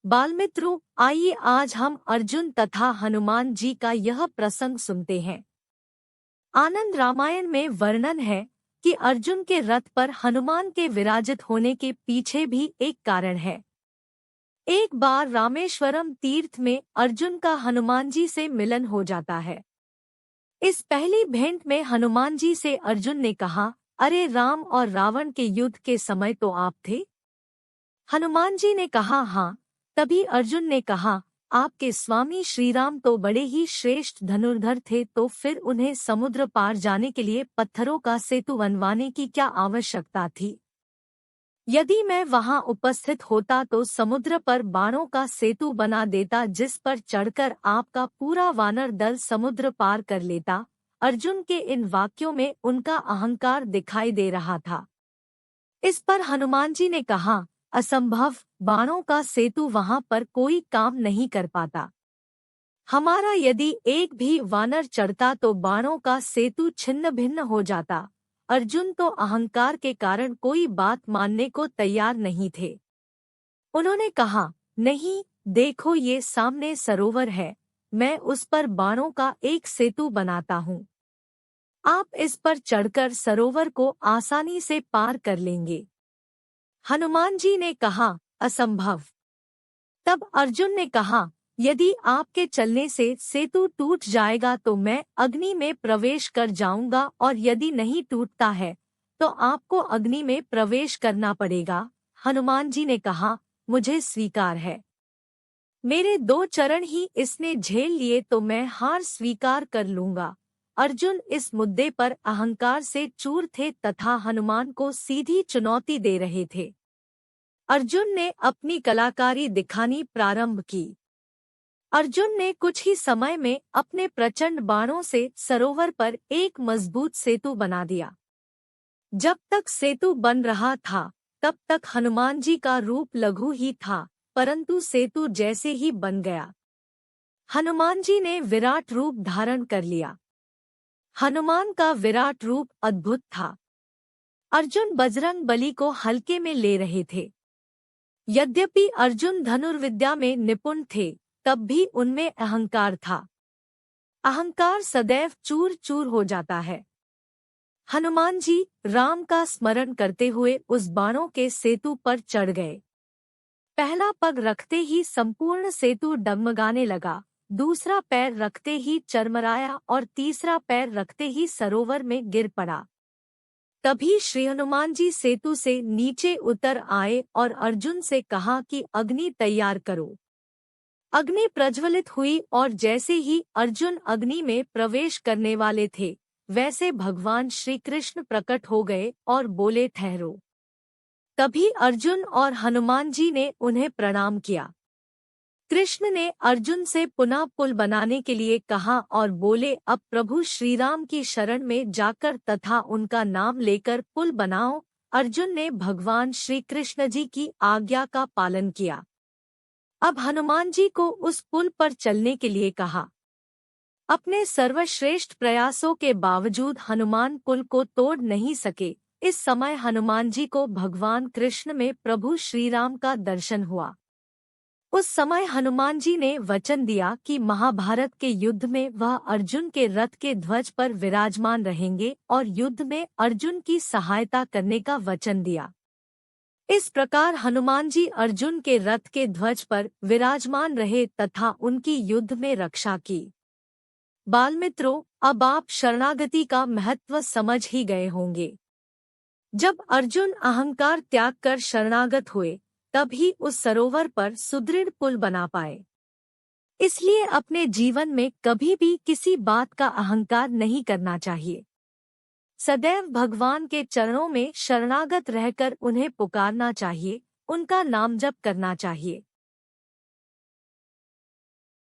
बालमित्रों, आइए आज हम अर्जुन तथा हनुमान जी का यह प्रसंग सुनते हैं। आनंद रामायण में वर्णन है कि अर्जुन के रथ पर हनुमान के विराजित होने के पीछे भी एक कारण है। एक बार रामेश्वरम तीर्थ में अर्जुन का हनुमान जी से मिलन हो जाता है। इस पहली भेंट में हनुमान जी से अर्जुन ने कहा, अरे राम और रावण के युद्ध के समय तो आप थे। हनुमान जी ने कहा, हाँ। तभी अर्जुन ने कहा, आपके स्वामी श्रीराम तो बड़े ही श्रेष्ठ धनुर्धर थे, तो फिर उन्हें समुद्र पार जाने के लिए पत्थरों का सेतु बनवाने की क्या आवश्यकता थी? यदि मैं वहां उपस्थित होता तो समुद्र पर बाणों का सेतु बना देता, जिस पर चढ़कर आपका पूरा वानर दल समुद्र पार कर लेता। अर्जुन के इन वाक्यों में उनका अहंकार दिखाई दे रहा था। इस पर हनुमान जी ने कहा, असंभव, बाणों का सेतु वहां पर कोई काम नहीं कर पाता। हमारा यदि एक भी वानर चढ़ता तो बाणों का सेतु छिन्न भिन्न हो जाता। अर्जुन तो अहंकार के कारण कोई बात मानने को तैयार नहीं थे। उन्होंने कहा, नहीं, देखो ये सामने सरोवर है, मैं उस पर बाणों का एक सेतु बनाता हूँ। आप इस पर चढ़कर सरोवर को आसानी से पार कर लेंगे। हनुमान जी ने कहा, असंभव। तब अर्जुन ने कहा, यदि आपके चलने से सेतु टूट जाएगा तो मैं अग्नि में प्रवेश कर जाऊंगा, और यदि नहीं टूटता है तो आपको अग्नि में प्रवेश करना पड़ेगा। हनुमान जी ने कहा, मुझे स्वीकार है। मेरे 2 चरण ही इसने झेल लिए तो मैं हार स्वीकार कर लूंगा। अर्जुन इस मुद्दे पर अहंकार से चूर थे तथा हनुमान को सीधी चुनौती दे रहे थे। अर्जुन ने अपनी कलाकारी दिखानी प्रारंभ की। अर्जुन ने कुछ ही समय में अपने प्रचंड बाणों से सरोवर पर एक मजबूत सेतु बना दिया। जब तक सेतु बन रहा था तब तक हनुमान जी का रूप लघु ही था, परंतु सेतु जैसे ही बन गया, हनुमान जी ने विराट रूप धारण कर लिया। हनुमान का विराट रूप अद्भुत था। अर्जुन बजरंग बली को हल्के में ले रहे थे। यद्यपि अर्जुन धनुर्विद्या में निपुण थे, तब भी उनमें अहंकार था। अहंकार सदैव चूर चूर हो जाता है। हनुमान जी राम का स्मरण करते हुए उस बाणों के सेतु पर चढ़ गए। पहला पग रखते ही संपूर्ण सेतु डगमगाने लगा, दूसरा पैर रखते ही चरमराया और तीसरा पैर रखते ही सरोवर में गिर पड़ा। तभी श्री हनुमान जी सेतु से नीचे उतर आए और अर्जुन से कहा कि अग्नि तैयार करो। अग्नि प्रज्वलित हुई और जैसे ही अर्जुन अग्नि में प्रवेश करने वाले थे, वैसे भगवान श्री कृष्ण प्रकट हो गए और बोले, ठहरो। तभी अर्जुन और हनुमान जी ने उन्हें प्रणाम किया। कृष्ण ने अर्जुन से पुनः पुल बनाने के लिए कहा और बोले, अब प्रभु श्रीराम की शरण में जाकर तथा उनका नाम लेकर पुल बनाओ। अर्जुन ने भगवान श्री कृष्ण जी की आज्ञा का पालन किया। अब हनुमान जी को उस पुल पर चलने के लिए कहा। अपने सर्वश्रेष्ठ प्रयासों के बावजूद हनुमान पुल को तोड़ नहीं सके। इस समय हनुमान जी को भगवान कृष्ण में प्रभु श्रीराम का दर्शन हुआ। उस समय हनुमान जी ने वचन दिया कि महाभारत के युद्ध में वह अर्जुन के रथ के ध्वज पर विराजमान रहेंगे और युद्ध में अर्जुन की सहायता करने का वचन दिया। इस प्रकार हनुमान जी अर्जुन के रथ के ध्वज पर विराजमान रहे तथा उनकी युद्ध में रक्षा की। बालमित्रों, अब आप शरणागति का महत्व समझ ही गए होंगे। जब अर्जुन अहंकार त्याग कर शरणागत हुए, तब ही उस सरोवर पर सुदृढ़ पुल बना पाए। इसलिए अपने जीवन में कभी भी किसी बात का अहंकार नहीं करना चाहिए। सदैव भगवान के चरणों में शरणागत रहकर उन्हें पुकारना चाहिए, उनका नाम जप करना चाहिए।